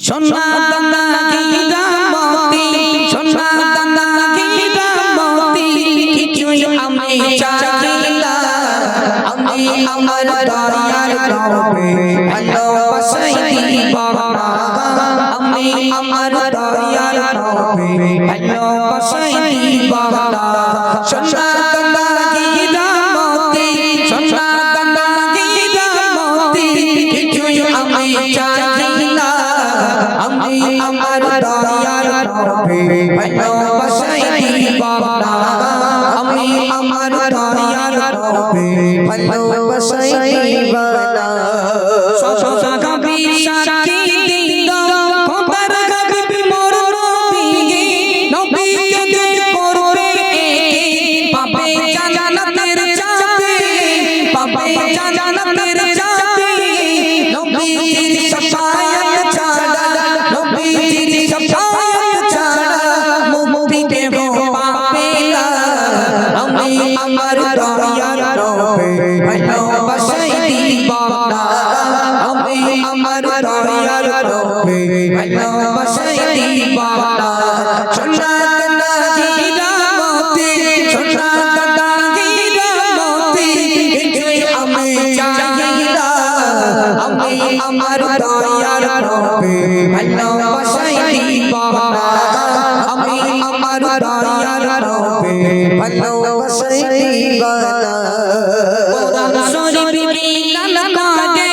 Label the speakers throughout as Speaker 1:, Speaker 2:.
Speaker 1: সোনা দানা হীরামতি সোনা দানা হীরামতি কিছুই আমি চাই না আমি আমার দয়ার রবে ভালোবাসাই দিবানা আমি আমার দয়ার রবে ভালোবাসাই দিবানা সোনা দানা হীরামতি সোনা দানা হীরামতি কিছুই আমি চাই না আমি আমার দয়ার রবে ভালোবাসাই দিবানা আমি আমার দয়ার রবে ভালোবাসাই দিবানা সদা কবির সাথী দিল খোদার হাবিব মোর নবী নবীকে করবে পাবে জান্নাতের চাবি পাবে জান্নাতের চাবি নবীর শাফায়াত ছাড়া নবীর শাফায়াত ছাড়া মুক্তি দেব পাবে না আমি আমার দয়ার রবে ভালোবাসাই দিবানা আমি আমার দয়ার রবে ভালোবাসাই দিবানা সোনা দানা হীরামতি সোনা দানা হীরামতি কিছুই আমি চাই না আমি আমার দয়ার রবে ভালোবাসাই দিবানা আমি আমার দয়ার রবে ভালোবাসাই দিবানা কোরআন শরীফ মিলান কাটে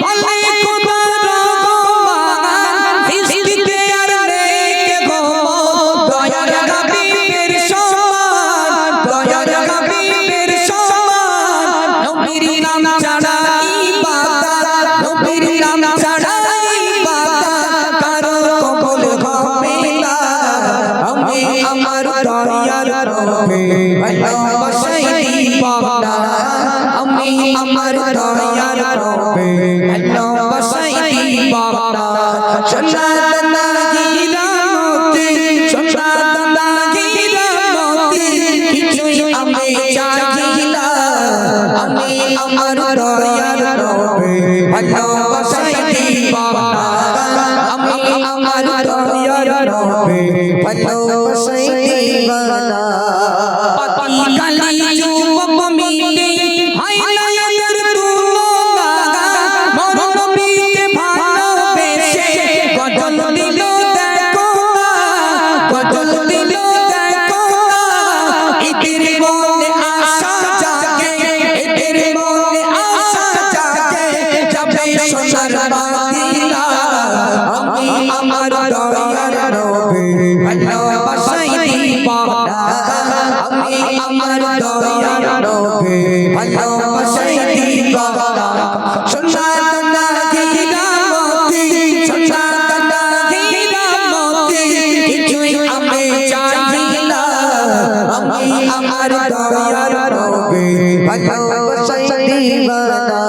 Speaker 1: বলে খোদা রহমান ফিরিস্তে আর নেকে গো দয়ার হাবিবের সমান দয়ার হাবিবের সমান নবীর নাম ছাড়া ইবাদত নবীর নাম ছাড়া ইবাদত কারো কবুল হবে না আমি আমার দয়ার রবে ভালোবাসাই দিবানা আমি আমার দয়ার রবে ভালোবাসাই দিবানা সোনা দানা হীরামতি সোনা দানা হীরামতি কিছুই আমি চাই না আমি আমার দয়ার রবে ভালোবাসাই দিবানা আমি আমার দয়ার রবে ভালোবাসাই দিবানা পাতি কালি যুবক মিলে হাই নায়ের তুলনা মোর নবীকে ভালোবেসে গজল দিল দেখো গজল দিল দেখো এদের মনে আশা জাগে এদের মনে আশা জাগে যাবে সোনার মদিনা আমি আমার দয়ার রবে ভালোবাসাই দিবানা আমি আমার দয়ার রবে ভালোবাসাই দিবানা সোনা দানা হীরামতি সোনা দানা হীরামতি কিছুই আমি চাই না আমি আমার দয়ার রবে ভালোবাসাই দিবানা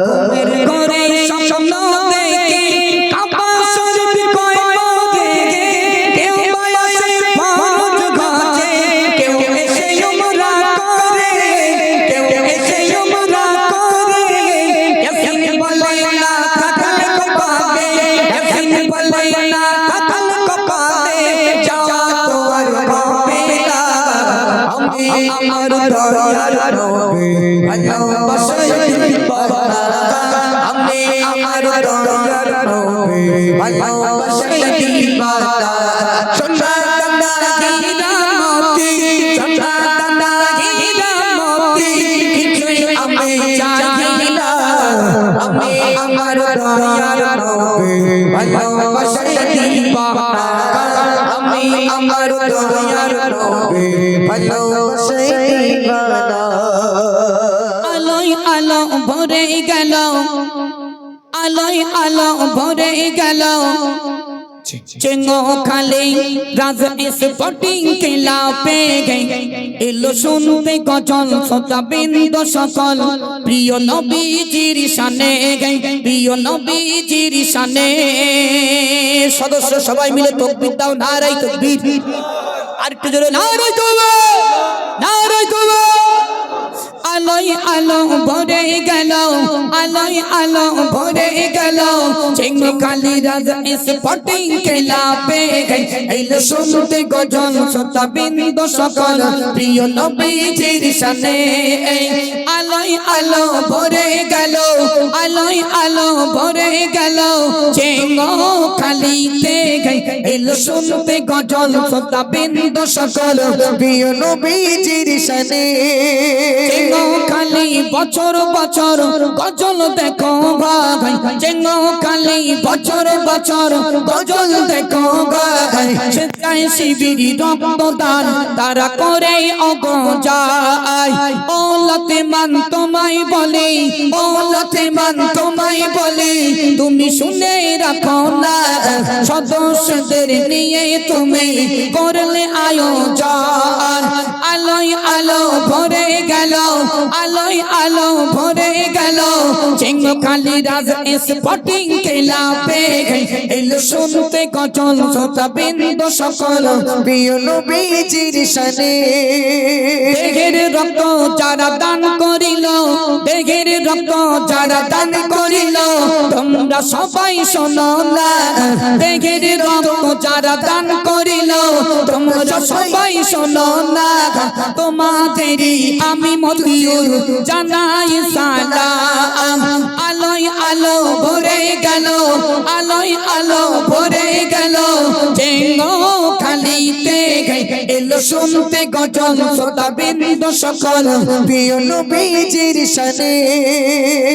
Speaker 1: ঘুমের ঘরে স্বপ্ন দেখে কাবা শরীফ কয় মগে কেউ বয়সে ফরজ গাছে কেউ এসে উমরা করে কেউ এসে উমরা করে ইয়াসিন বলে না থাকল কপালে ইয়াসিন বলে না থাকল কপালে যাওয়া তো আর হবে না আমি আমার দয়ার রবে ভালোবাসাই দিবানা আমি আমার দয়ার রবে ভালোবাসাই দিবানা সোনা দানা হীরামতি সোনা দানা হীরামতি কিছুই আমি চাই না আমি আমার দয়ার রবে ভালোবাসাই দিবানা আমি আমার দয়ার রবে ভালোবাসাই দিবানা আলোয় আলো ভরে গেল আলোয় আলো ভরে গেল চেঙ্গো খালে রাজ স্পোর্টিং খেলা পেয়ে গে এলো শুনতে গজল শ্রোতা বৃন্দ সকল প্রিয় নবীজির শানে গে প্রিয় নবীজির শানে সদস্য সবাই মিলে তাকবীর দাও নারে তাকবীর আরেকটু জোরে নারে তাকবীর নারে তাকবীর আলোয় আলো ভরে গেল আলোয় আলো ভরে গেল চেঙ্গকালি রাজা স্পটিং খেলাবে এলো শুনতে গজল শ্রোতা বিন্দু সকল প্রিয় নবীজির শানে আলোয় আলো ভরে গেল আলোয় আলো ভরে গেল চেঙ্গকালিতে এলো শুনতে গজল শ্রোতা বিন্দু সকল প্রিয় নবীজির শানে চেঙ্গকালি বছর বছর গজল দেখো ভাই চেঙ্গকালি বছর বছর গজল দেখো ভাই সেটাই শিবির রক্তদান তারা করে অগজায় ও লতে মান তোমায় বলে ও লতে মান তোমায় বলে তুমি শুনে রাখো না সদস্যদের নিয়ে তুমি করলে আয়োজন আলোয় আলো ভরে গেল আলোয় আলো ভরে গেল চেঙ্গকালি রাজ স্পটিং খেলাবে এলো শুনতে গজল শ্রোতা বিন্দু সকল প্রিয় নবীজির শানে দেহের রক্ত যারা দান করিল দেহের রক্ত যারা দান করিল তোমরা সবাই শোনো না দেহের রক্ত যারা দান করিল তোমরা সবাই শোনো না তোমাদেরই আমি মতিউর জানাই সালাম আলোয় আলো ভরে গেল আলোয় আলো ভরে গেল চেঙ্গকালিতে এলো শুনতে গজল শ্রোতা বিন্দু সকল প্রিয় নবীজির শানে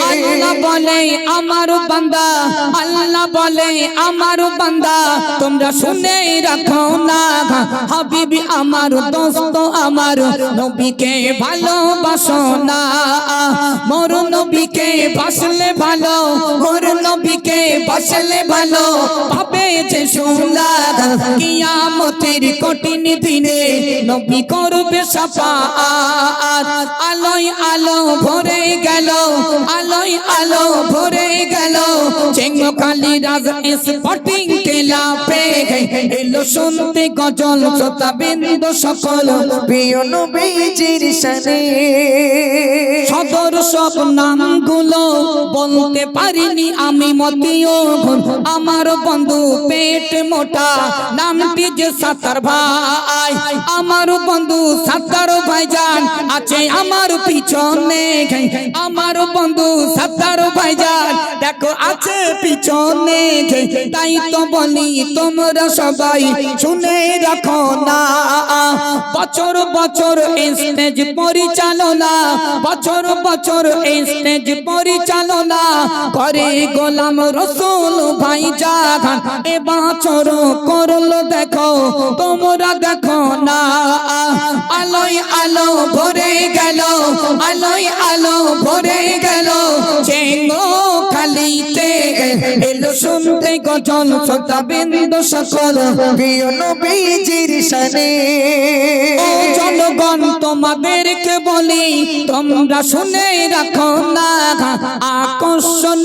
Speaker 1: আল্লাহ বলে আমার বান্দা আল্লাহ বলে আমার বান্দা তোমরা শুনে রাখো না হাবিবি আমার দোস্ত আমার নবীকে ভালোবাসো না মোর নবীকে বাসলে ভালো মোর নবীকে বাসলে ভালো পাবে যে শুনলা কিয়ামতের কঠিন দিনে নবী করবে শাফাআত আলোয় আলো ভরে গেল আলোয় আলো ভরে গেল চেঙ্গকালি রাজ স্পটিং খেলাবে এলো শুনতে গজল শ্রোতা বিন্দু সকল প্রিয় নবীজির শানে সদর সব নামগুলো বলতে পারিনি আমি মতিউর আমার বন্ধু পেট মোটা নামটি যে সাতার ভাই আমার বন্ধু সাতার ভাইজান আছে আমার পিছনে আমার বন্ধু সাতার ভাইজান দেখো আছে পিছনে তাই তো বলি তোমরা সবাই শুনে রাখো না বছর বছর স্টেজ পরিচালনা বছর বছর স্টেজ পরিচালনা করে গোলাম রসুল ভাইজান এ বছর করলো দেখো তোমরা দেখো না আলোয় আলো ভরে গেল আলোয় আলো ভরে গেল চেঙ্গকালিতে এলো শুনতে গজল শ্রোতা বিন্দু সকল প্রিয় নবীজির শানে ও জনগণ তোমাদেরকে বলি তোমরা শুনে রাখো না আকর্ষণ